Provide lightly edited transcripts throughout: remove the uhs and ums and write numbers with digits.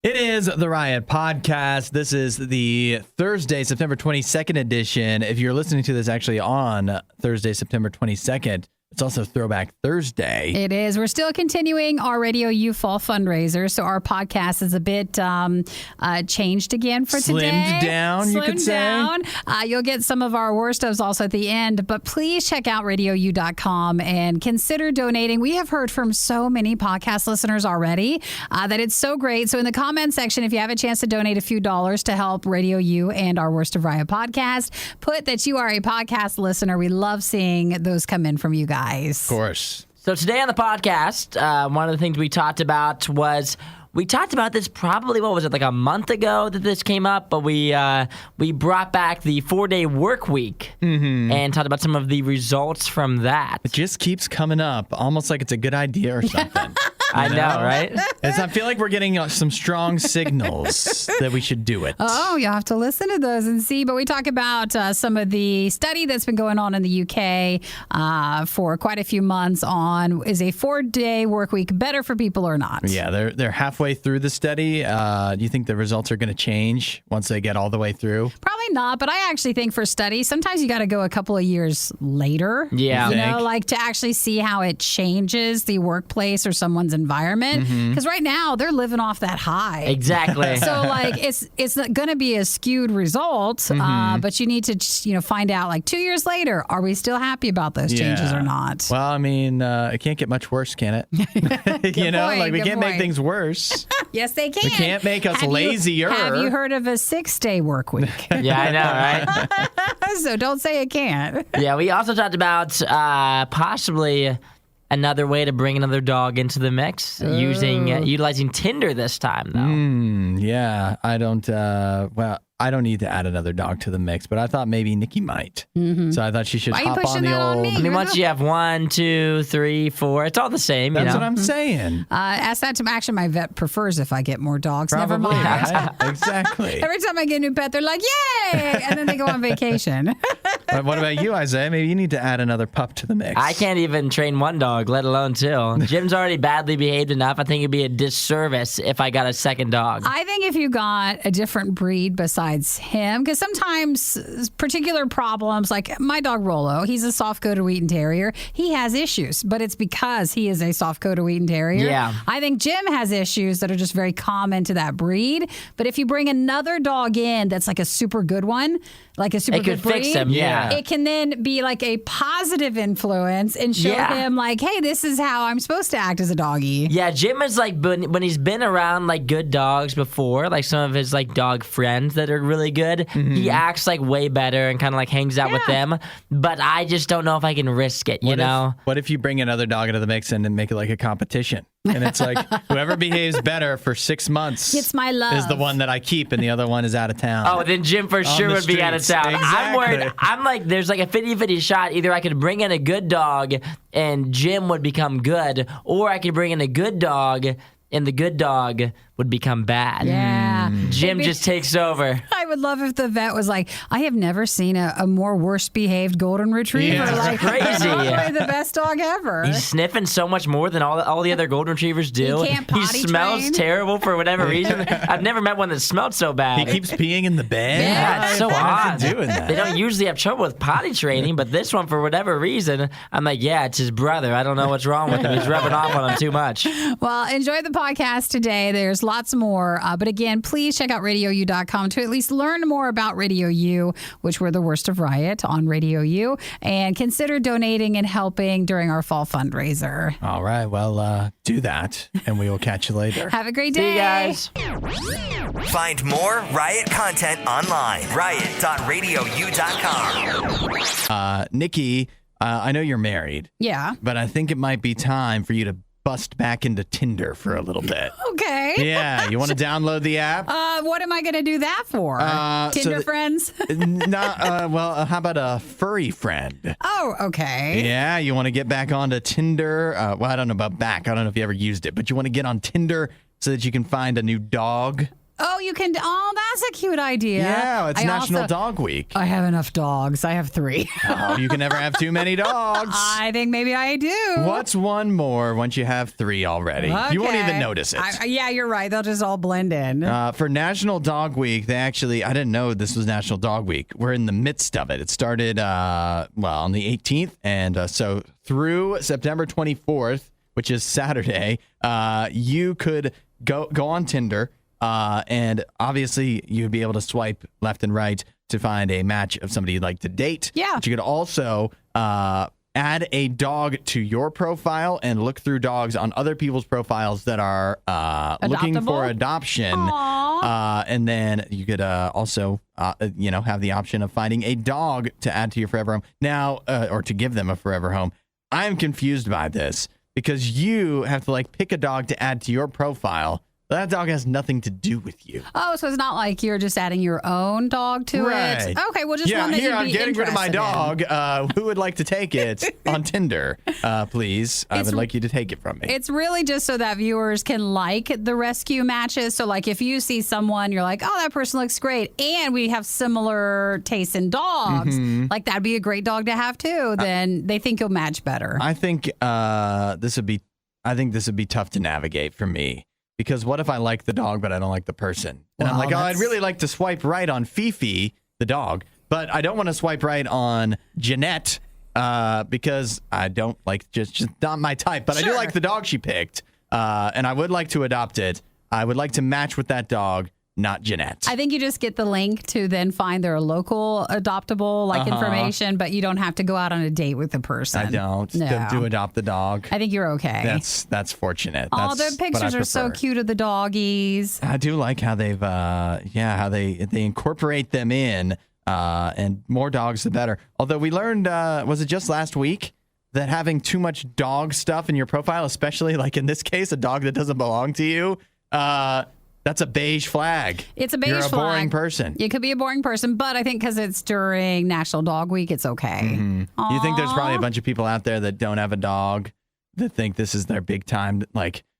It is the RIOT podcast. This is the Thursday, September 22nd edition. If you're listening to this actually on Thursday, September 22nd, it's also Throwback Thursday. It is. We're still continuing our RadioU Fall fundraiser, so our podcast is a bit changed again for today. Slimmed down, you could say. You'll get some of our worst ofs also at the end, but please check out RadioU.com and consider donating. We have heard from so many podcast listeners already that it's so great. So in the comment section, if you have a chance to donate a few dollars to help RadioU and our Worst of RIOT podcast, put that you are a podcast listener. We love seeing those come in from you guys. Of course. So today on the podcast, one of the things we talked about this probably, what was it, like a month ago that this came up, but we brought back the 4-day work week and talked about some of the results from that. It just keeps coming up, almost like it's a good idea or something. I know, right? I feel like we're getting some strong signals that we should do it. Oh, you'll have to listen to those and see. But we talk about some of the study that's been going on in the UK for quite a few months on, is a 4-day work week better for people or not? Yeah, they're halfway through the study. Do you think the results are going to change once they get all the way through? Probably not, but I actually think for studies, sometimes you got to go a couple of years later. Yeah. You know, like to actually see how it changes the workplace or someone's environment. Because right now, they're living off that high. Exactly. So, like, it's going to be a skewed result, but you need to, find out, like, 2 years later, are we still happy about those changes or not? Well, I mean, it can't get much worse, can it? We can't make things worse. Yes, they can. We can't make us lazier. Have you heard of a 6-day work week? Yeah, I know, right? So don't say it can't. Yeah, we also talked about possibly another way to bring another dog into the mix, utilizing Tinder this time, though. Yeah, I don't need to add another dog to the mix, but I thought maybe Nikki might. So I thought she should hop on the old. I mean, once you have 1, 2, 3, 4, it's all the same. That's what I'm saying. Ask that to actually my vet prefers if I get more dogs. Probably, never mind. Right? Exactly. Every time I get a new pet, they're like, yay! And then they go on vacation. But what about you, Isaiah? Maybe you need to add another pup to the mix. I can't even train one dog, let alone 2. Jim's already badly behaved enough. I think it'd be a disservice if I got a second dog. I think if you got a different breed besides him, because sometimes particular problems, like my dog Rollo, he's a soft-coated Wheaten Terrier. He has issues, but it's because he is a soft-coated Wheaten Terrier. Yeah. I think Jim has issues that are just very common to that breed. But if you bring another dog in that's like a super good one, like a super good breed, fix him, yeah. It can then be like a positive influence and show him like, hey, this is how I'm supposed to act as a doggy. Yeah, Jim is like, when he's been around like good dogs before, like some of his like dog friends that are really good, he acts like way better and kind of like hangs out with them. But I just don't know if I can risk it, you know? What if you bring another dog into the mix and then make it like a competition? And it's like, whoever behaves better for 6 months gets my love. is the one that I keep, and the other one is out of town. Oh, then Jim for sure would be out of town. Exactly. I'm worried. I'm like, there's like a 50-50 shot. Either I could bring in a good dog and Jim would become good, or I could bring in a good dog and the good dog would become bad. Yeah. Jim just takes over. I would love if the vet was like, I have never seen a more worst behaved golden retriever. Yeah. Like, Crazy. probably the best dog ever. He's sniffing so much more than all the other golden retrievers do. He can't potty smells train. terrible for whatever reason. I've never met one that smelled so bad. He keeps peeing in the bed. Yeah, it's so odd. Doing that. They don't usually have trouble with potty training, but this one, for whatever reason, I'm like, yeah, it's his brother. I don't know what's wrong with him. He's rubbing off on him too much. Well, enjoy the podcast today. There's lots more. But again, please check out RadioU.com to at least learn more about Radio U, which we're the worst of RIOT on Radio U, and consider donating and helping during our fall fundraiser. All right. Well, do that, and we will catch you later. Have a great day. See you guys. Find more RIOT content online. RIOT.RadioU.com. Nikki, I know you're married. Yeah. But I think it might be time for you to bust back into Tinder for a little bit. Okay. Yeah. You want to download the app? What am I going to do that for? Tinder friends? How about a furry friend? Oh, okay. Yeah, you want to get back onto Tinder. I don't know about back. I don't know if you ever used it, but you want to get on Tinder so that you can find a new dog. Oh, you can. Oh, that's a cute idea. Yeah, it's National Dog Week. I have enough dogs. I have 3. Oh, you can never have too many dogs. I think maybe I do. What's one more once you have 3 already? Okay. You won't even notice it. Yeah, you're right. They'll just all blend in. For National Dog Week, I didn't know this was National Dog Week. We're in the midst of it. It started, on the 18th. And so through September 24th, which is Saturday, you could go on Tinder. And obviously, you'd be able to swipe left and right to find a match of somebody you'd like to date. Yeah. But you could also add a dog to your profile and look through dogs on other people's profiles that are looking for adoption. And then you could also, have the option of finding a dog to add to your forever home. Now, or to give them a forever home. I'm confused by this because you have to pick a dog to add to your profile. That dog has nothing to do with you. Oh, so it's not like you're just adding your own dog to it? Okay, well, just one that here, you'd I'm be getting rid of my interested dog. Who would like to take it on Tinder? Please, I would like you to take it from me. It's really just so that viewers can like the rescue matches. So, if you see someone, you're like, oh, that person looks great, and we have similar tastes in dogs, that'd be a great dog to have too, then they think you'll match better. I think this would be tough to navigate for me. Because what if I like the dog, but I don't like the person? And I'm like, I'd really like to swipe right on Fifi, the dog, but I don't want to swipe right on Jeanette because I don't just not my type. But I do like the dog she picked, and I would like to adopt it. I would like to match with that dog, not Jeanette. I think you just get the link to then find their local adoptable information, but you don't have to go out on a date with the person. I don't. No. Do adopt the dog. I think you're okay. That's fortunate. Oh, the pictures are so cute of the doggies. I do like how they've how they incorporate them in, and more dogs the better. Although we learned, was it just last week, that having too much dog stuff in your profile, especially in this case, a dog that doesn't belong to you, that's a beige flag. It's a beige flag. You're a boring person. You could be a boring person, but I think because it's during National Dog Week, it's okay. Mm-hmm. You think there's probably a bunch of people out there that don't have a dog that think this is their big time,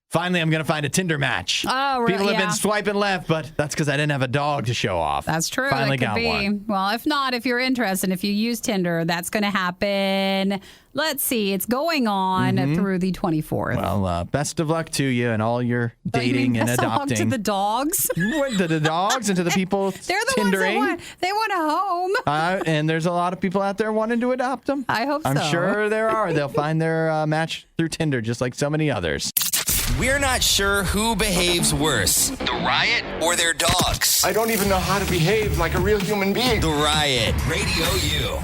finally, I'm going to find a Tinder match. Oh, right. People have been swiping left, but that's because I didn't have a dog to show off. That's true. Finally that could got be. one. Well, if not, if you're interested, if you use Tinder, that's going to happen. Let's see. It's going on through the 24th. Well, best of luck to you and all your dating and best adopting. Best of luck to the dogs. To the dogs and to the people They're the Tindering. ones that they want a home. And there's a lot of people out there wanting to adopt them. I hope so. I'm sure there are. They'll find their match through Tinder, just like so many others. We're not sure who behaves worse, the Riot or their dogs. I don't even know how to behave like a real human being. The Riot, Radio U.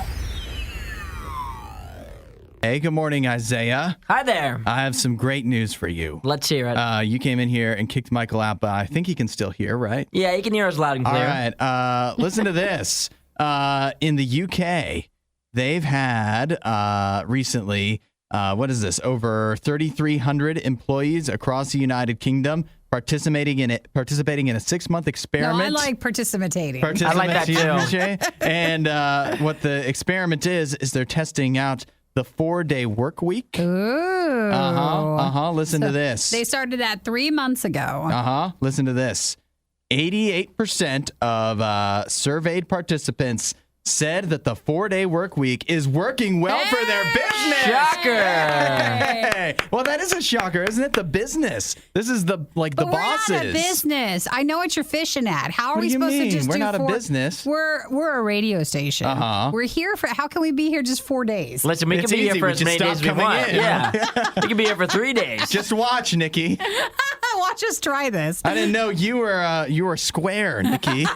Hey, good morning, Isaiah. Hi there. I have some great news for you. Let's hear it. You came in here and kicked Michael out, but I think he can still hear, right? Yeah, you can hear us loud and clear. All right. Listen to this. In the UK, they've had recently, over 3,300 employees across the United Kingdom participating in a 6-month experiment. No, I like participating. I like that too. And what the experiment is they're testing out the 4-day work week. Ooh. Listen to this. They started that 3 months ago. Listen to this. 88% of surveyed participants said that the 4-day work week is working well for their business. Shocker. Hey. Well, that is a shocker, isn't it? The business. This is the bosses. We're not a business. I know what you're fishing at. How are we supposed to just We're not a business. We're a radio station. We're here for. How can we be here just 4 days? Listen, we can be here for as many days as we want. Yeah, we can be here for 3 days. Just watch, Nikki. Watch us try this. I didn't know you were square, Nikki.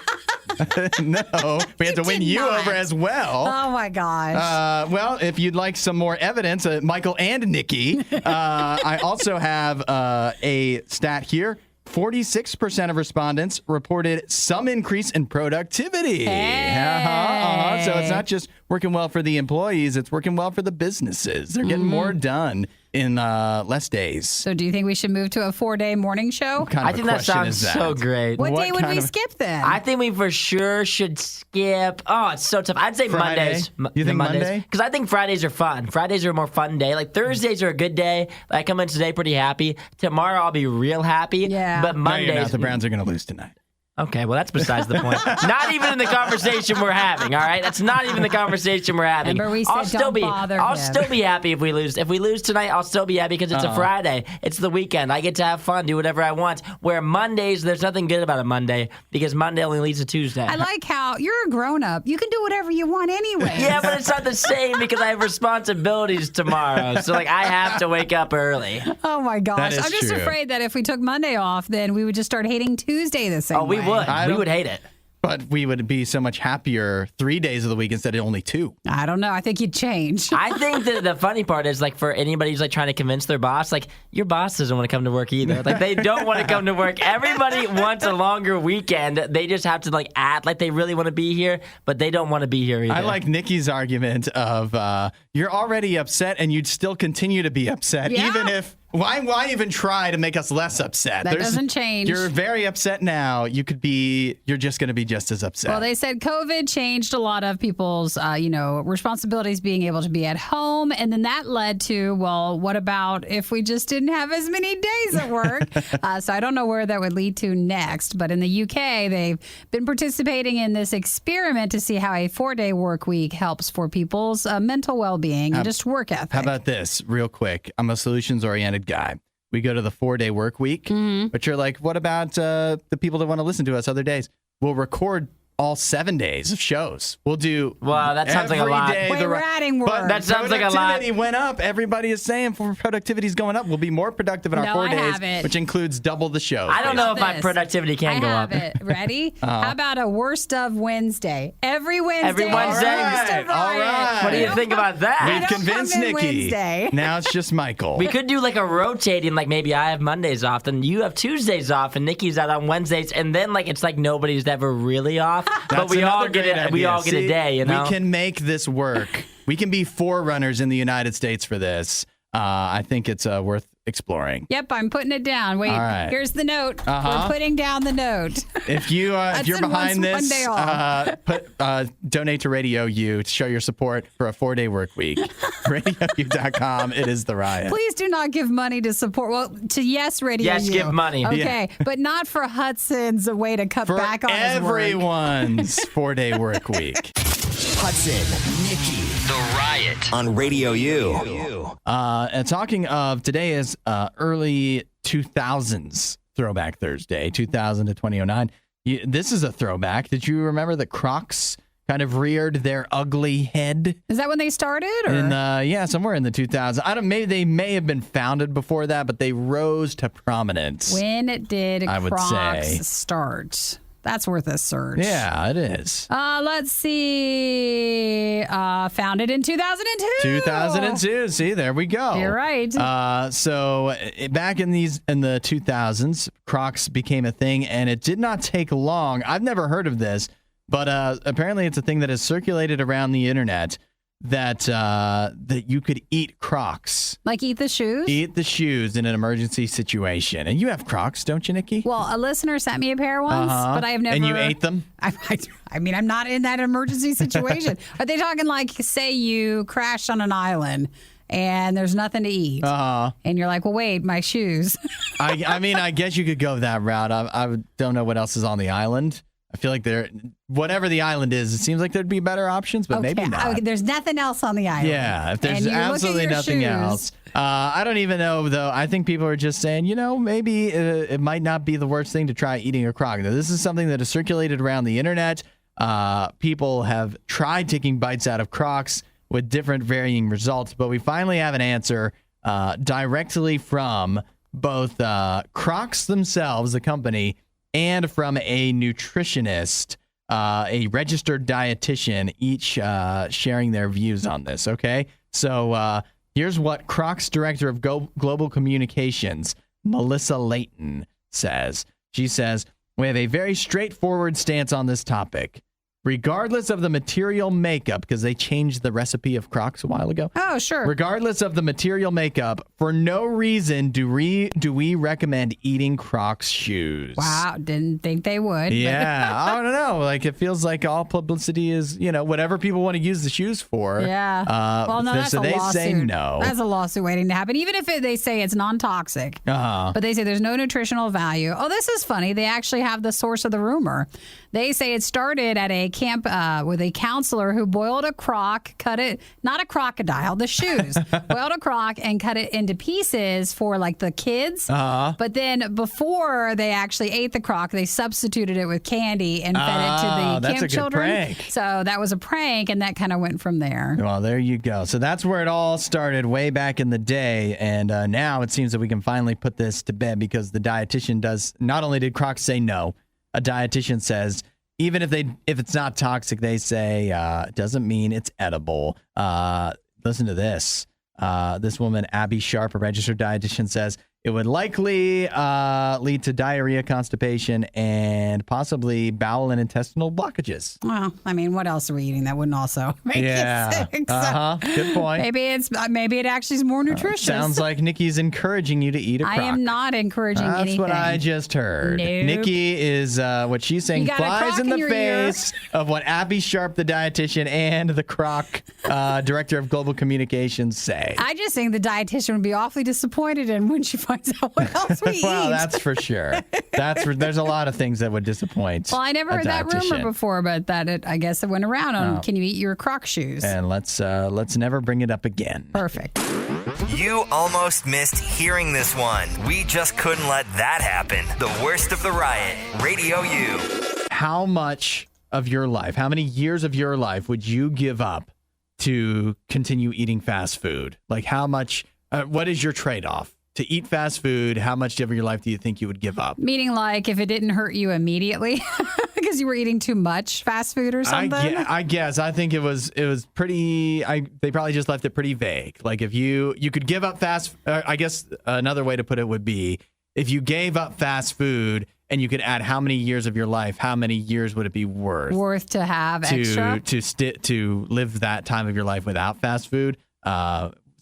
No, we had to win you over as well. Oh my gosh. Well, if you'd like some more evidence, Michael and Nikki, I also have a stat here. 46% of respondents reported some increase in productivity. Hey. So it's not just working well for the employees, it's working well for the businesses. They're getting more done in less days. So do you think we should move to a 4-day morning show? What kind I of a think that question sounds is that? so great. What day would kind we of- skip then? I think we for sure should skip. Oh, it's so tough. I'd say Friday? Mondays. You think Mondays? Monday? Because I think Fridays are fun. Fridays are a more fun day. Thursdays are a good day. I come in today pretty happy. Tomorrow I'll be real happy. Yeah. But No, Mondays. you're not. The Browns are going to lose tonight. Okay, well, that's besides the point. Not even in the conversation we're having, all right? That's not even the conversation we're having. Remember we said I'll still be happy if we lose. If we lose tonight, I'll still be happy because it's a Friday. It's the weekend. I get to have fun, do whatever I want. Where Mondays, there's nothing good about a Monday because Monday only leads to Tuesday. I like how you're a grown-up. You can do whatever you want anyway. Yeah, but it's not the same because I have responsibilities tomorrow. So, I have to wake up early. Oh, my gosh. That is I'm just true. afraid that if we took Monday off, then we would just start hating Tuesday the same way. We would. We would hate it. But we would be so much happier 3 days of the week instead of only 2. I don't know. I think you'd change. I think that the funny part is, for anybody who's, trying to convince their boss, your boss doesn't want to come to work either. They don't want to come to work. Everybody wants a longer weekend. They just have to, act like they really want to be here, but they don't want to be here either. I like Nikki's argument of you're already upset and you'd still continue to be upset, even if... Why even try to make us less upset? That doesn't change. You're very upset now. You're just going to be just as upset. Well, they said COVID changed a lot of people's, responsibilities being able to be at home. And then that led to, well, what about if we just didn't have as many days at work? So I don't know where that would lead to next. But in the UK, they've been participating in this experiment to see how a 4-day work week helps for people's mental well-being and just work ethic. How about this real quick? I'm a solutions-oriented guy. We go to the 4-day work week, but you're like, what about the people that want to listen to us other days? We'll record all 7 days of shows. We'll do. Wow, that sounds like a lot. Wait, we're adding work. But that sounds like a lot. Productivity went up. Everybody is saying productivity is going up. We'll be more productive in our 4 days, which includes double the shows. I don't know if my productivity can go up. I have it. Ready? How about a worst of Wednesday? Every Wednesday. Every Wednesday. All right. What do you think about that? We've convinced Nikki. Wednesday. Now it's just Michael. We could do a rotating, maybe I have Mondays off, then you have Tuesdays off, and Nikki's out on Wednesdays, and then it's nobody's ever really off, but we all get it. We all get a day. You know, we can make this work. We can be forerunners in the United States for this. I think it's worth exploring. Yep, I'm putting it down. Wait, here's the note. We're putting down the note. If you're behind this, donate to RadioU to show your support for a 4-day work week. RadioU.com. It is the riot. Please do not give money to support. Well, to RadioU. Yes, give money. Okay, but not for Hudson's a way to cut back on his work. Everyone's 4-day work week. Hudson, Nikki, The Riot on Radio U. And talking of, today is early 2000s Throwback Thursday, 2000 to 2009. This is a throwback. Did you remember the Crocs kind of reared their ugly head? Is that when they started? Or? Somewhere in the 2000s. Maybe they may have been founded before that, but they rose to prominence. When did Crocs say. start? That's worth a search. Yeah, it is. Let's see. Founded in 2002. 2002. See, there we go. You're right. So back in the 2000s, Crocs became a thing, and it did not take long. I've never heard of this, but apparently it's a thing that has circulated around the internet that you could eat Crocs. Like eat the shoes? Eat the shoes in an emergency situation. And you have Crocs, don't you, Nikki? Well, a listener sent me a pair once, but I have never. And you ate them? I mean, I'm not in that emergency situation. Are they talking say you crashed on an island and there's nothing to eat? And you're like, well, wait, my shoes. I guess you could go that route. I don't know what else is on the island. I feel like whatever the island is, it seems like there'd be better options, but maybe not. Okay, there's nothing else on the island. Yeah, if there's absolutely nothing else. I don't even know, though. I think people are just saying, maybe it might not be the worst thing to try eating a Croc. Now, this is something that has circulated around the internet. People have tried taking bites out of Crocs with different varying results, but we finally have an answer directly from both Crocs themselves, the company, and from a nutritionist, a registered dietitian, each sharing their views on this, okay? So here's what Crocs Director of Global Communications, Melissa Layton, says. She says, we have a very straightforward stance on this topic. regardless of the material makeup, because they changed the recipe of Crocs a while ago. Oh, sure. Regardless of the material makeup, for no reason do we recommend eating Crocs shoes. Wow, didn't think they would. Yeah, I don't know. Like, it feels like all publicity is, whatever people want to use the shoes for. Yeah. Well, no, that's so a they lawsuit. say no. That's a lawsuit waiting to happen. Even if they say it's non-toxic, but they say there's no nutritional value. Oh, this is funny. They actually have the source of the rumor. They say it started at a camp with a counselor who boiled a croc, cut it, not a crocodile, the shoes, boiled a croc and cut it into pieces for like the kids. But then before they actually ate the croc, they substituted it with candy and fed it to the camp children. Prank. So that was a prank, and that kind of went from there. Well, there you go. So that's where it all started way back in the day. And now it seems that we can finally put this to bed because the dietitian does, not only did Crocs say no, a dietitian says, even if it's not toxic, they say it doesn't mean it's edible. Listen to this. This woman, Abby Sharp, a registered dietitian, says it would likely lead to diarrhea, constipation, and possibly bowel and intestinal blockages. Well, I mean, what else are we eating that wouldn't also make you sick? Good point. Maybe it actually is more nutritious. Sounds like Nikki's encouraging you to eat a Croc. I am not encouraging anything. That's what I just heard. Nope. Nikki is what she's saying flies in the face of what Abby Sharp, the dietitian, and the Croc director of global communications say. I just think the dietitian would be awfully disappointed when she finds out what else we eat. Well, that's for sure. There's a lot of things that would disappoint. Well, I never heard that rumor before, but I guess it went around on can you eat your Croc shoes? And let's never bring it up again. Perfect. You almost missed hearing this one. We just couldn't let that happen. The worst of the riot. Radio U. How much of your life, how many years of your life would you give up to continue eating fast food? Like how much, what is your trade-off? To eat fast food, how much of your life do you think you would give up? Meaning like if it didn't hurt you immediately because you were eating too much fast food or something? I guess. I think it was pretty, they probably just left it pretty vague. Like if you could give up I guess another way to put it would be if you gave up fast food and you could add how many years of your life, how many years would it be worth to have extra? To live that time of your life without fast food?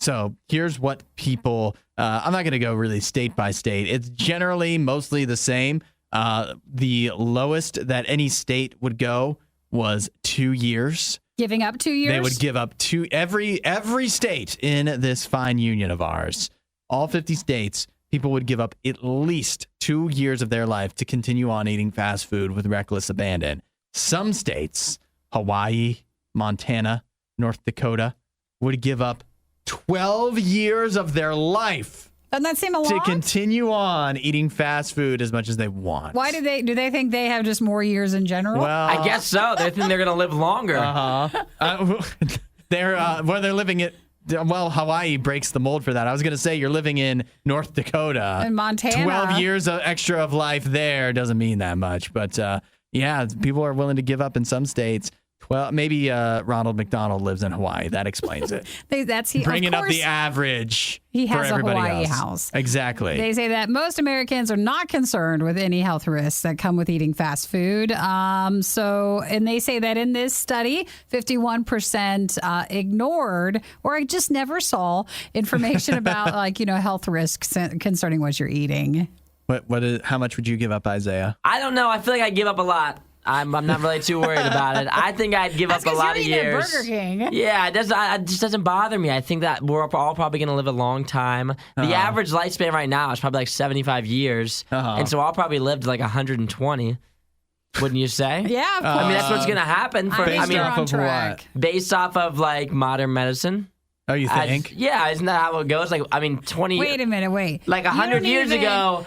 So here's what people, I'm not going to go really state by state. It's generally mostly the same. The lowest that any state would go was 2 years. Giving up 2 years? They would give up every state in this fine union of ours. All 50 states, people would give up at least 2 years of their life to continue on eating fast food with reckless abandon. Some states, Hawaii, Montana, North Dakota, would give up 12 years of their life. Doesn't that seem a lot? To continue on eating fast food as much as they want. Why do they think they have just more years in general? Well, I guess so. They think they're going to live longer. They're living it. Well, Hawaii breaks the mold for that. I was going to say you're living in North Dakota. In Montana. 12 years extra of life there doesn't mean that much. But yeah, people are willing to give up in some states. Well, maybe Ronald McDonald lives in Hawaii. That explains it. Bringing up the average he has for everybody a Hawaii else. house. Exactly. They say that most Americans are not concerned with any health risks that come with eating fast food. And they say that in this study, 51% ignored or just never saw information about health risks concerning what you're eating. How much would you give up, Isaiah? I don't know. I feel like I give up a lot. I'm not really too worried about it. I think I'd give up a lot of years. Burger King. Yeah, it just doesn't bother me. I think that we're all probably going to live a long time. The average lifespan right now is probably like 75 years. And so I'll probably live to like 120. Wouldn't you say? Yeah, of course. I mean, that's what's going to happen. Based off of like modern medicine. Oh, you think? Yeah, isn't that how it goes? Like, I mean, 20. Wait a minute, Like 100 years ago,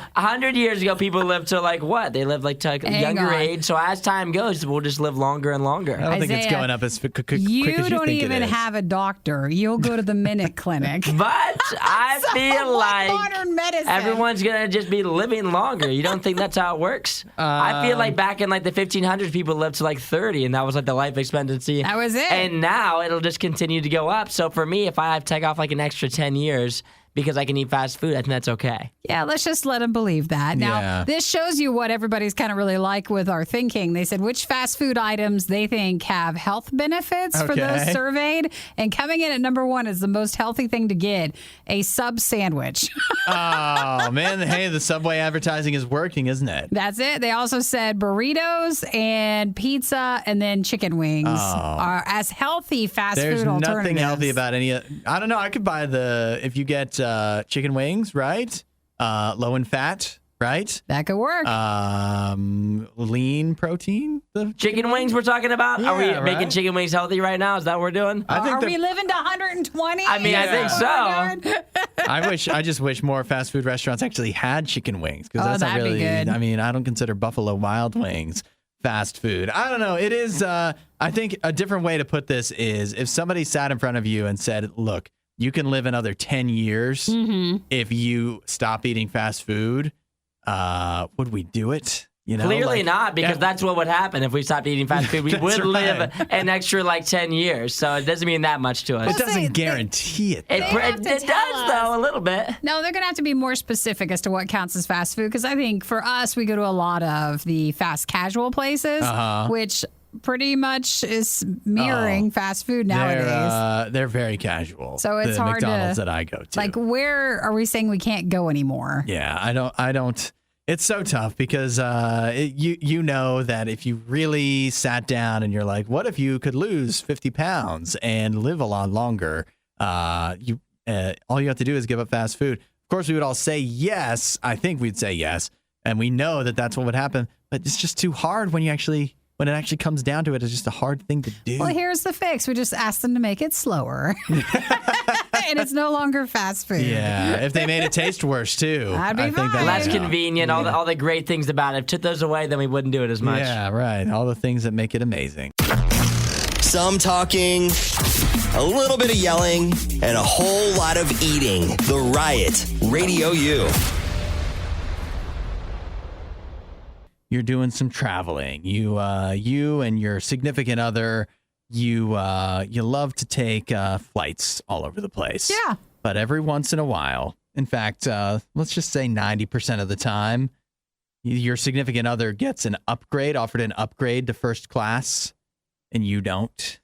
people lived to like what? They lived like to a younger age. So as time goes, we'll just live longer and longer. I don't think it's going up as quick as you think it is. You don't even have a doctor. You'll go to the Minute Clinic. But I feel like modern medicine. Everyone's gonna just be living longer. You don't think that's how it works? I feel like back in like the 1500s, people lived to like 30, and that was like the life expectancy. That was it. And now it'll just continue to go up. So for me, if I have to take off like an extra 10 years, because I can eat fast food, I think that's okay. Yeah, let's just let them believe that. Now, this shows you what everybody's kind of really like with our thinking. They said which fast food items they think have health benefits for those surveyed. And coming in at number 1 is the most healthy thing to get, a sub sandwich. Oh, man. Hey, the Subway advertising is working, isn't it? That's it. They also said burritos and pizza and then chicken wings are as healthy fast food alternatives. There's nothing healthy about any. I don't know. I could buy if you get chicken wings, right? Low in fat, right? That could work. Lean protein. The Chicken wings we're talking about? Yeah, are we right? making chicken wings healthy right now? Is that what we're doing? Are we living to 120? I mean, I think so. I just wish more fast food restaurants actually had chicken wings, because that's not really. Be good. I mean, I don't consider Buffalo Wild Wings fast food. I don't know. It is. I think a different way to put this is if somebody sat in front of you and said, "Look, you can live another 10 years if you stop eating fast food." Would we do it? You know, clearly not, because that's what would happen if we stopped eating fast food. We would live an extra 10 years, so it doesn't mean that much to us. It doesn't guarantee it. It does, though, a little bit. No, they're going to have to be more specific as to what counts as fast food, because I think for us, we go to a lot of the fast casual places, which pretty much is mirroring fast food nowadays. They're very casual. So it's the hard McDonald's to, that I go to. Where are we saying we can't go anymore? Yeah, I don't. It's so tough because you know that if you really sat down and you're like, what if you could lose 50 pounds and live a lot longer? All you have to do is give up fast food. Of course, we would all say yes. I think we'd say yes, and we know that that's what would happen. But it's just too hard when it actually comes down to it. It's just a hard thing to do. Well, here's the fix. We just asked them to make it slower. And it's no longer fast food. Yeah, if they made it taste worse, too. That'd be fine. Less convenient, all the great things about it. If took those away, then we wouldn't do it as much. Yeah, right. All the things that make it amazing. Some talking, a little bit of yelling, and a whole lot of eating. The Riot, Radio U. You're doing some traveling. You and your significant other, you love to take flights all over the place. Yeah. But every once in a while, in fact, let's just say 90% of the time, your significant other gets offered an upgrade to first class, and you don't.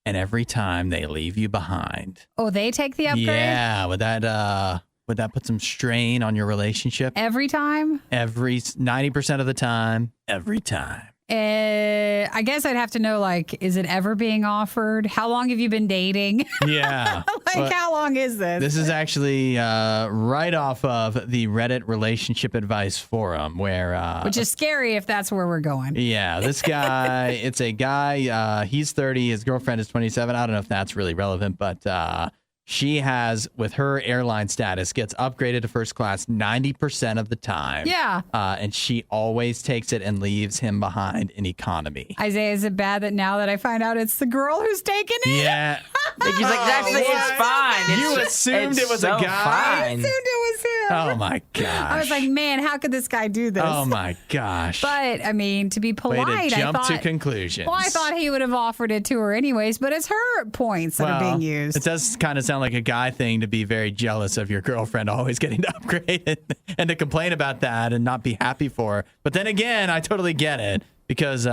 And every time they leave you behind. Oh, they take the upgrade? Yeah. Would that put some strain on your relationship? Every time? 90% of the time, every time. I guess I'd have to know, is it ever being offered? How long have you been dating? Yeah. How long is this? This is actually right off of the Reddit Relationship Advice Forum, where... which is scary if that's where we're going. Yeah, this guy, it's a guy, he's 30, his girlfriend is 27. I don't know if that's really relevant, but... she has, with her airline status, gets upgraded to first class 90% of the time. Yeah. And she always takes it and leaves him behind in economy. Isaiah, is it bad that now that I find out it's the girl who's taking it? Yeah. He's like, actually, it's fine. You assumed it was so a guy? I fine. assumed it was him. Oh, my gosh. I was like, man, how could this guy do this? Oh, my gosh. But, I mean, to be polite, Way to jump I thought... to conclusions. Well, I thought he would have offered it to her anyways, but it's her points that are being used. It does kind of sound like a guy thing to be very jealous of your girlfriend always getting to upgrade and to complain about that and not be happy for her. But then again, I totally get it because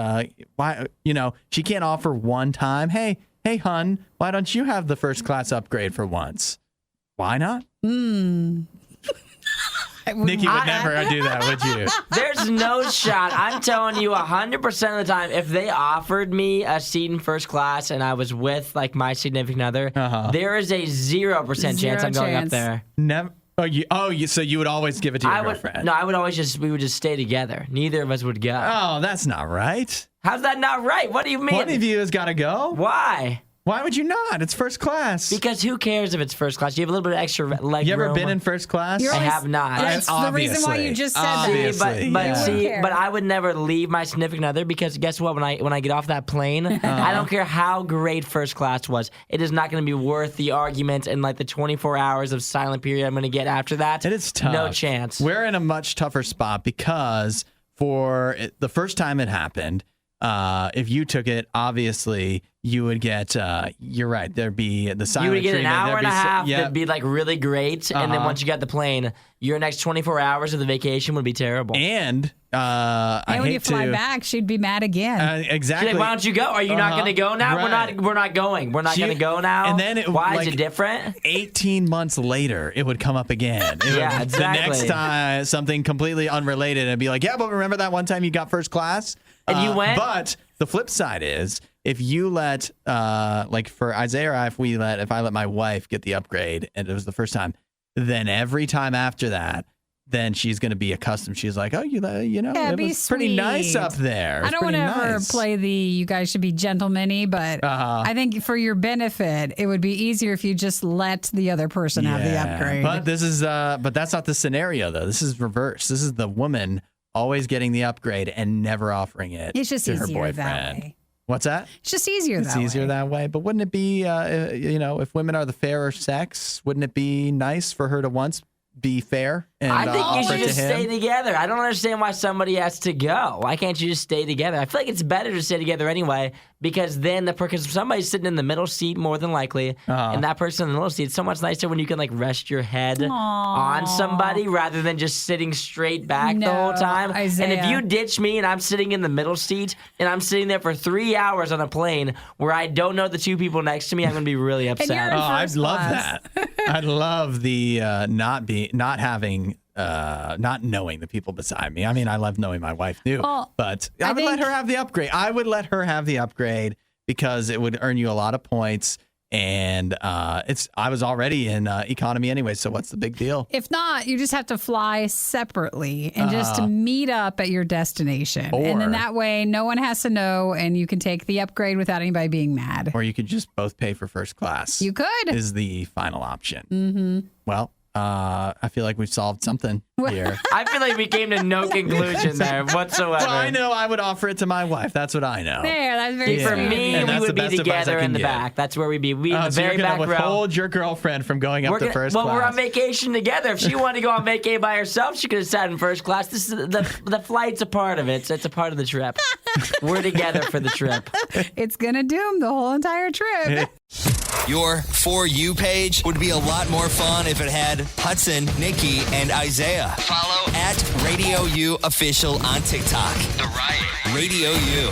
why? She can't offer one time. Hey, hun, why don't you have the first class upgrade for once? Why not? Nikki would never do that, would you? There's no shot. I'm telling you 100% of the time, if they offered me a seat in first class and I was with my significant other, there is a 0% chance I'm going up there. Never. So you would always give it to your girlfriend? No, I would always we would just stay together. Neither of us would go. Oh, that's not right. How's that not right? What do you mean? One of you has got to go. Why? Why would you not? It's first class. Because who cares if it's first class? You have a little bit of extra leg You ever room. been in first class? I have not. That's the reason why you just said that. But I would never leave my significant other because guess what? When I get off that plane, I don't care how great first class was. It is not going to be worth the argument and the 24 hours of silent period I'm going to get after that. It is tough. No chance. We're in a much tougher spot because for the first time it happened, if you took it, obviously you would get, you're right, there'd be the silent You would get an treatment. hour and a half yeah. that'd be like really great, and then once you got the plane, your next 24 hours of the vacation would be terrible. And I And when hate you fly to, back, she'd be mad again. exactly. She's like, why don't you go? Are you not going to go now? Right. We're not going. We're not going to go now. And then why like, is it different? 18 months later, it would come up again. Yeah, The exactly. next time, something completely unrelated, and be like, yeah, but remember that one time you got first class? And you went? But the flip side is, if you let, like for Isaiah or I, if I let my wife get the upgrade, and it was the first time, then every time after that, then she's going to be accustomed. She's like, oh, you know, it be was pretty nice sweet. up there. I don't want to ever play the you guys should be gentlemen-y, but I think for your benefit, it would be easier if you just let the other person have the upgrade. But this is, but that's not the scenario though. This is reverse. This is the woman always getting the upgrade and never offering it It's just to her easier boyfriend. that way. What's that? It's just easier It's that way. easier that way. But wouldn't it be, if women are the fairer sex, wouldn't it be nice for her to once be fair and I think you offer should it to just him? stay together. I don't understand why somebody has to go. Why can't you just stay together? I feel like it's better to stay together anyway, because then because somebody's sitting in the middle seat more than likely, and that person in the middle seat, it's so much nicer when you can like rest your head on somebody rather than just sitting straight back the whole time. Isaiah. And if you ditch me and I'm sitting in the middle seat and I'm sitting there for 3 hours on a plane where I don't know the two people next to me, I'm going to be really upset. you're in I'd first love class. that. I'd love the not knowing the people beside me. I mean, I love knowing my wife too, but I would let her have the upgrade. I would let her have the upgrade because it would earn you a lot of points. And I was already in economy anyway, so what's the big deal? If not, you just have to fly separately and just meet up at your destination. And then Or- that way, no one has to know, and you can take the upgrade without anybody being mad. Or you could just both pay for first class. You could. Is the final option. Mm-hmm. Well, I feel like we've solved something here. I feel like we came to no conclusion there whatsoever. Well, I know I would offer it to my wife. That's what I know. There, that's very Yeah. For sweet. me, And we that's would the be best advice I together can in the give. back. That's where we'd be. We'd be in the So you're very going back to row. withhold your girlfriend from going up to first class. We're on vacation together. If she wanted to go on vacation by herself, she could have sat in first class. This is the flight's a part of it. So it's a part of the trip. We're together for the trip. It's going to doom the whole entire trip. Your For You page would be a lot more fun if it had Hudson, Nikki, and Isaiah. Follow at Radio U Official on TikTok. The Riot. Radio U.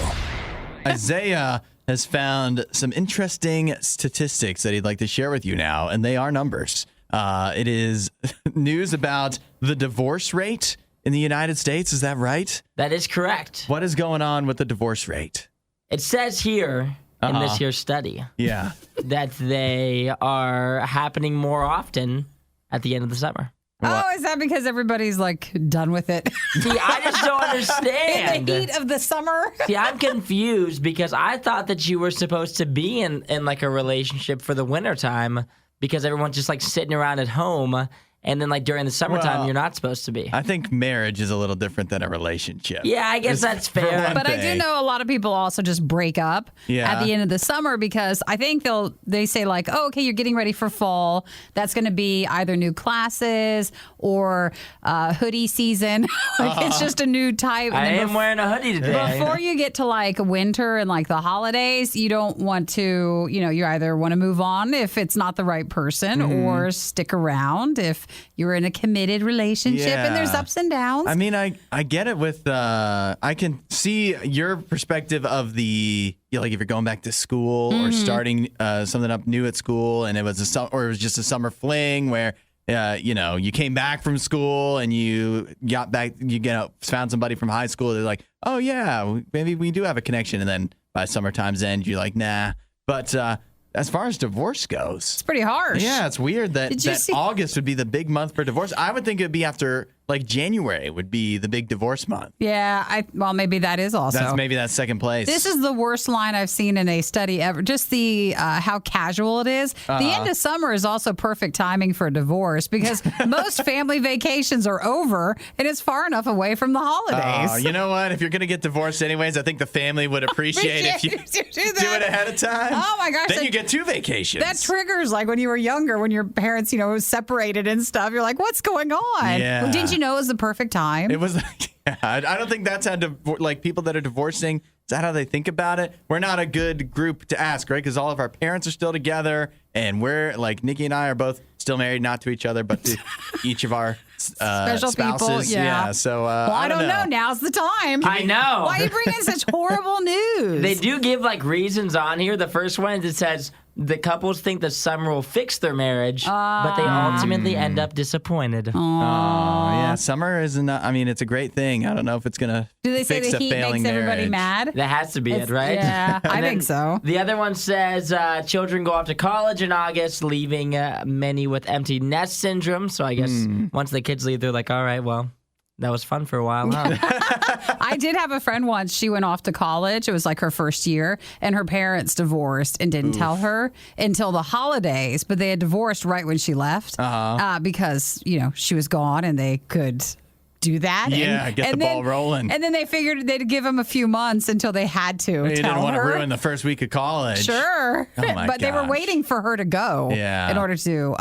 Isaiah has found some interesting statistics that he'd like to share with you now, and they are numbers. It is news about the divorce rate in the United States. Is that right? That is correct. What is going on with the divorce rate? It says here in this here study Yeah. that they are happening more often at the end of the summer. Oh, is that because everybody's like done with it? See, I just don't In understand. the heat of the summer? See, I'm confused because I thought that you were supposed to be in like a relationship for the wintertime because everyone's just like sitting around at home. And then, like, during the summertime, Well, you're not supposed to be. I think marriage is a little different than a relationship. Yeah, I guess that's for fair. one But I do thing. know a lot of people also just break up Yeah. at the end of the summer because I think they say like, oh, okay, you're getting ready for fall. That's going to be either new classes or hoodie season. Like it's just a new type. I And then am wearing a hoodie today. before you get to like winter and like the holidays, you don't want to, you either want to move on if it's not the right person Mm-hmm. or stick around if you're in a committed relationship and there's Yeah. ups and downs. I mean, I get it with, I can see your perspective of the, like if you're going back to school or starting something up new at school and it was or it was just a summer fling where, you came back from school and you got back, found somebody from high school. They're like, oh yeah, maybe we do have a connection. And then by summertime's end, you're like, nah. But, as far as divorce goes, it's pretty harsh. yeah, it's weird that, Did you that see- August would be the big month for divorce. I would think it would be after like January would be the big divorce month. Yeah, well, maybe that is also. That's second place. This is the worst line I've seen in a study ever. Just the how casual it is. The end of summer is also perfect timing for a divorce because most family vacations are over and it's far enough away from the holidays. You know what? If you're going to get divorced anyways, I think the family would appreciate if you do do that. it ahead of time. Oh my gosh. Then you get 2 vacations. That triggers like when you were younger, when your parents, separated and stuff. You're like, what's going on? Yeah. Well, didn't you know it was the perfect time? It was I don't think that's how like people that are divorcing that how they think about it? We're not a good group to ask, right? Because all of our parents are still together, and we're like Nikki and I are both still married, not to each other, but to each of our Special spouses. people. Yeah. So well, I don't know. Now's the time. I know. Why are you bringing such horrible news? They do give like reasons on here. The first one, it says the couples think the summer will fix their marriage, but they ultimately end up disappointed. Oh, yeah. Summer isn't, I mean, it's a great thing. I don't know if it's going to Do they say fix the a heat failing makes everybody marriage. mad? That has to be it, right? Yeah, I And then think so. The other one says children go off to college in August, leaving many with empty nest syndrome. So I guess once the kids leave, they're like, all right, well, that was fun for a while, huh? I did have a friend once. She went off to college. It was like her first year, and her parents divorced and didn't tell her until the holidays. But they had divorced right when she left because she was gone, and they could do that. Yeah, get the ball rolling. And then they figured they'd give them a few months until they had to You tell didn't want to her. ruin the first week of college. Sure, Oh my but they were gosh. waiting for her to go in order to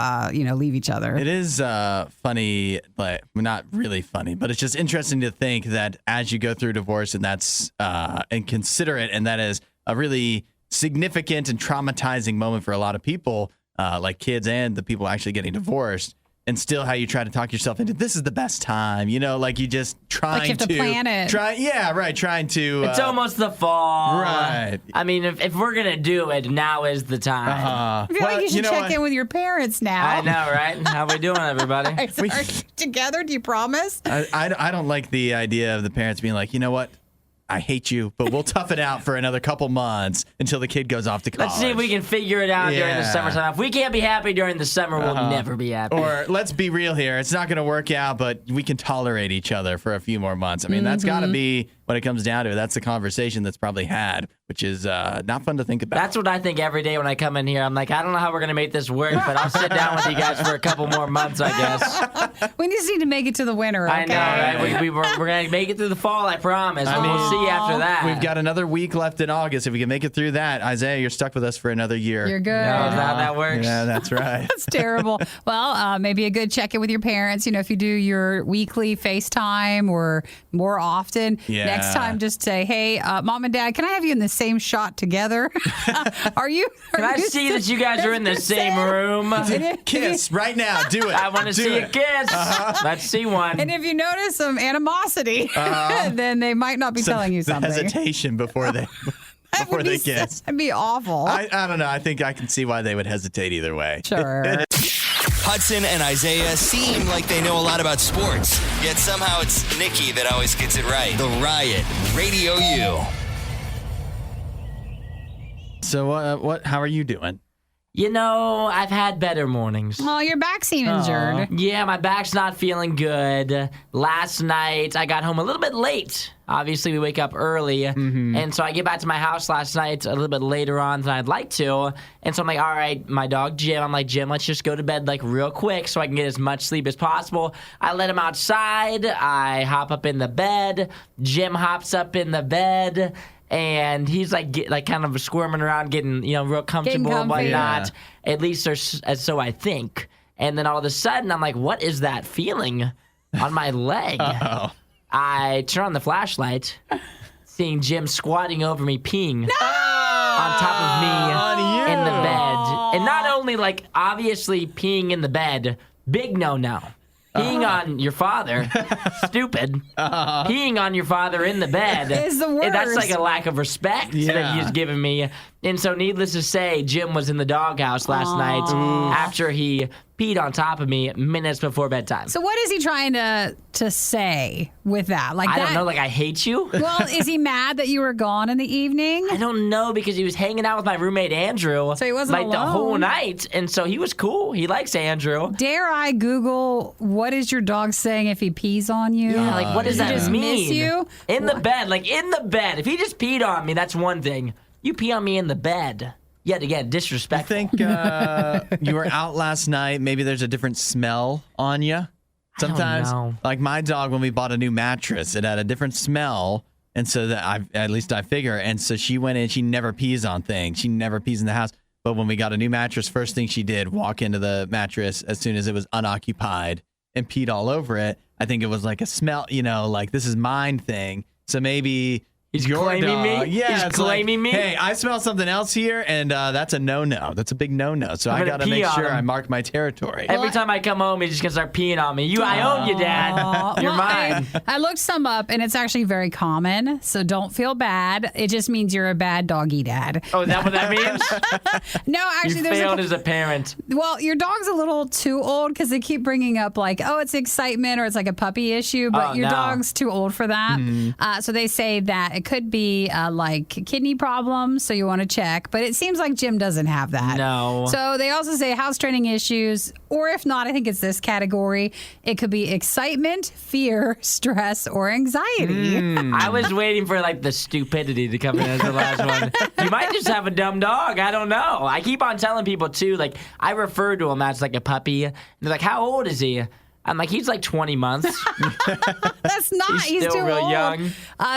leave each other. It is funny, like not really funny, but it's just interesting to think that as you go through divorce, and that's and consider it, and that is a really significant and traumatizing moment for a lot of people, like kids and the people actually getting divorced. And still, how you try to talk yourself into this is the best time, like you just trying Like you have to plan it. Trying to. It's almost the fall. Right. I mean, if we're going to do it, now is the time. I feel like you should check in with your parents now. I know, right? How we doing, everybody? Are you together? Do you promise? I don't like the idea of the parents being like, you know what? I hate you, but we'll tough it out for another couple months until the kid goes off to college. Let's see if we can figure it out during the Yeah. summertime. If we can't be happy during the summer, we'll never be happy. Or let's be real here. It's not going to work out, but we can tolerate each other for a few more months. I mean, that's got to be what it comes down to. That's the conversation that's probably had, which is not fun to think about. That's what I think every day when I come in here. I'm like, I don't know how we're going to make this work, but I'll sit down with you guys for a couple more months, I guess. We just need to make it to the winter. Okay? I know, right? We're going to make it through the fall, I promise. We'll see you after that. We've got another week left in August. If we can make it through that, Isaiah, you're stuck with us for another year. You're good. You know, is that how that works? Yeah, that's right. That's terrible. Well, maybe a good check-in with your parents. If you do your weekly FaceTime or more often, Yeah. next time just say, hey, Mom and Dad, can I have you in the same shot together? Are you? Can I see that you guys are in the same room? Kiss right now. Do it. I want to see a kiss. Let's see one. And if you notice some animosity, then they might not be telling you something. Hesitation before they kiss. That'd be awful. I don't know. I think I can see why they would hesitate either way. Sure. Hudson and Isaiah seem like they know a lot about sports, yet somehow it's Nikki that always gets it right. The Riot, Radio U. So what? How are you doing? I've had better mornings. Oh, your back seemed injured. Yeah, my back's not feeling good. Last night, I got home a little bit late. Obviously, we wake up early. And so I get back to my house last night a little bit later on than I'd like to. And so I'm like, all right, my dog Jim, Jim, let's just go to bed real quick so I can get as much sleep as possible. I let him outside. I hop up in the bed. Jim hops up in the bed. And he's kind of squirming around, getting real comfortable and whatnot. Yeah. At least so I think. And then all of a sudden, I'm like, what is that feeling on my leg? Uh-oh. I turn on the flashlight, seeing Jim squatting over me, peeing on top of me in the bed. And not only obviously peeing in the bed, big no. Peeing on your father, stupid. Peeing on your father in the bed is the worst. That's like a lack of respect that he's given me. And so, needless to say, Jim was in the doghouse last night after he peed on top of me minutes before bedtime. So what is he trying to say with that? I don't know. I hate you. Well, is he mad that you were gone in the evening? I don't know, because he was hanging out with my roommate Andrew. So he wasn't alone. The whole night, and so he was cool. He likes Andrew. Dare I Google what is your dog saying if he pees on you? Yeah, what does that just mean? Miss you? In the bed, in the bed. If he just peed on me, that's one thing. You pee on me in the bed. Yet again, disrespectful. I think you were out last night. Maybe there's a different smell on you. Sometimes, I don't know. like my dog, when we bought a new mattress, it had a different smell. And so that at least I figure. And so she went in. She never pees on things. She never pees in the house. But when we got a new mattress, first thing she did, walk into the mattress as soon as it was unoccupied and peed all over it. I think it was like a smell, this is mine thing. So maybe He's your claiming dog. me? Yeah, He's it's claiming me? Hey, I smell something else here, and that's a no-no. That's a big no-no. So I gonna got to pee make on sure him. I mark my territory. Every time I come home, he's just going to start peeing on me. I own you, Dad. You're Well, mine. I looked some up, and it's actually very common, so don't feel bad. It just means you're a bad doggy dad. Oh, is that what that means? No, actually, You there's failed as a parent. Well, your dog's a little too old because they keep bringing up like, oh, it's excitement or it's like a puppy issue, but Oh, your no. dog's too old for that. So they say that it could be like kidney problems, so you want to check. But it seems like Jim doesn't have that. No. So they also say house training issues, or if not, I think it's this category. It could be excitement, fear, stress, or anxiety. I was waiting for like the stupidity to come in as the last one. You might just have a dumb dog. I don't know. I keep on telling people too, like I refer to him as like a puppy. And they're like, how old is he? I'm like, he's like 20 months. That's not. He's still too real old. young.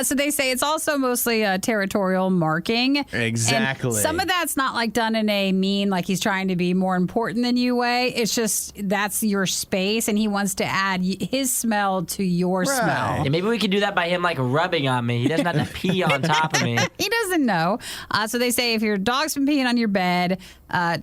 So they say it's also mostly territorial marking. Exactly. And some of that's not like done in a mean, like he's trying to be more important than you way. It's just that's your space, and he wants to add his smell to your smell. Yeah, maybe we could do that by him like rubbing on me. He doesn't have to pee on top of me. He doesn't know. So they say if your dog's been peeing on your bed,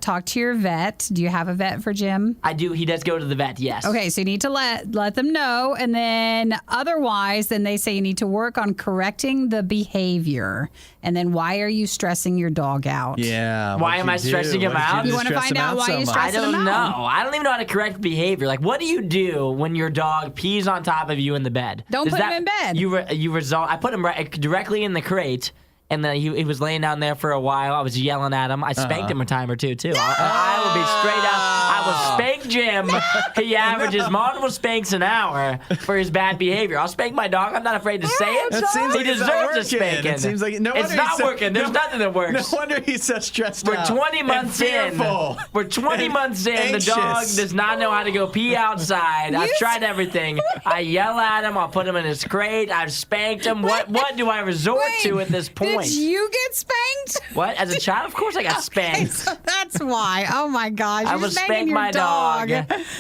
talk to your vet. Do you have a vet for Jim? I do. He does go to the vet, yes. Okay, so you need to let them know, and then otherwise, then they say you need to work on correcting the behavior. And then why are you stressing your dog out? Yeah. Why am I stressing him out? You wanna find out why you're I stressing don't him know. out? I don't even know how to correct behavior. Like, what do you do when your dog pees on top of you in the bed? Don't put him in bed. You resolve. I put him directly in the crate. And then he was laying down there for a while. I was yelling at him. I spanked him a time or two, too. I will be straight up. I will spank Jim. He averages multiple spanks an hour for his bad behavior. I'll spank my dog. I'm not afraid to say it. That seems He like it's not deserves a working. spanking. It seems like no it's wonder not he's so- working. There's nothing that works. No wonder he's so stressed We're out. 20 months in. fearful. We're 20 months in. The dog Anxious. does not know how to go pee outside. I've tried everything. I yell at him. I'll put him in his crate. I've spanked him. What do I resort to at this point? Did you get spanked? What? As a child? Of course I got spanked. So that's why. Oh my gosh. I You're will spanking spank your my dog.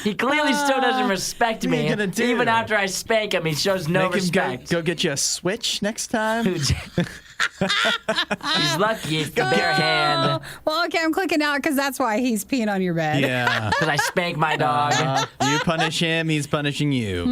He clearly still doesn't respect what are me. you gonna do? Even after I spank him, he shows no Make him respect. go get you a Switch next time. He's lucky it's the bare hand. Well, okay, I'm clicking out because that's why he's peeing on your bed. Yeah. Because I spank my dog. You punish him, he's punishing you.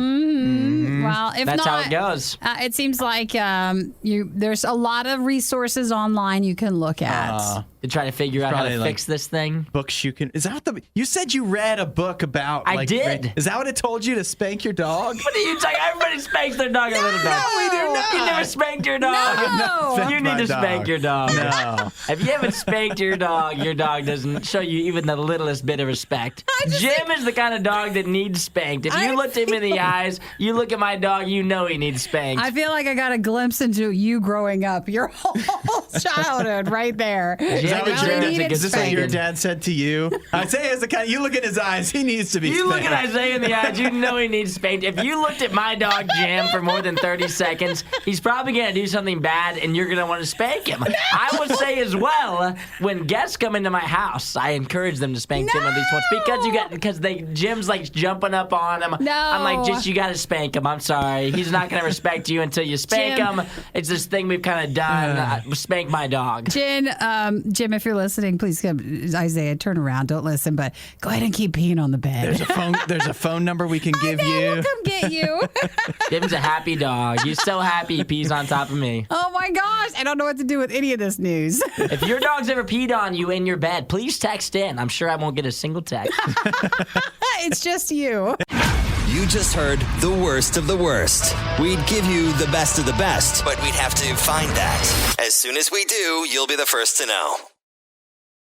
Well, if That's not, how it goes. It seems like there's a lot of resources online you can look at. To try to figure out how probably to like- fix this thing. Books you can. Is that what you said? You read a book about. I did. Is that what it told you to spank your dog? What are you talking? Everybody spanks their dog a little bit. we do not. You never spanked your dog. No. You need to spank your dog. No. If you haven't spanked your dog doesn't show you even the littlest bit of respect. Jim is the kind of dog that needs spanked. If you looked him in the eyes, you look at my dog, you know he needs spanked. I feel like I got a glimpse into you growing up, your whole childhood right there. Is that what Now Jim he does needed against Is this what your spanking. dad said to you? Isaiah is the kind. You look in his eyes. He needs to be. You look spanked. at Isaiah in the eyes, you know he needs spanked. If you looked at my dog Jim for more than 30 seconds, he's probably going to do something bad and you're going to want to spank him. I would say as well, when guests come into my house, I encourage them to spank Jim at least once because Jim's like jumping up on him. No. I'm like, you got to spank him. I'm sorry. He's not going to respect you until you spank Jim. him. It's this thing we've kind of done. Spank my dog. Jim, if you're listening, please come. Isaiah, turn around. Don't listen, but go ahead and keep peeing on the bed. There's a phone number we can give you. We'll come get you. Jim's a happy dog. He's so happy he pees on top of me. Oh my gosh, I don't know what to do with any of this news. If your dog's ever peed on you in your bed, please text in. I'm sure I won't get a single text. It's just you. You just heard the worst of the worst. We'd give you the best of the best, but we'd have to find that. As soon as we do, you'll be the first to know.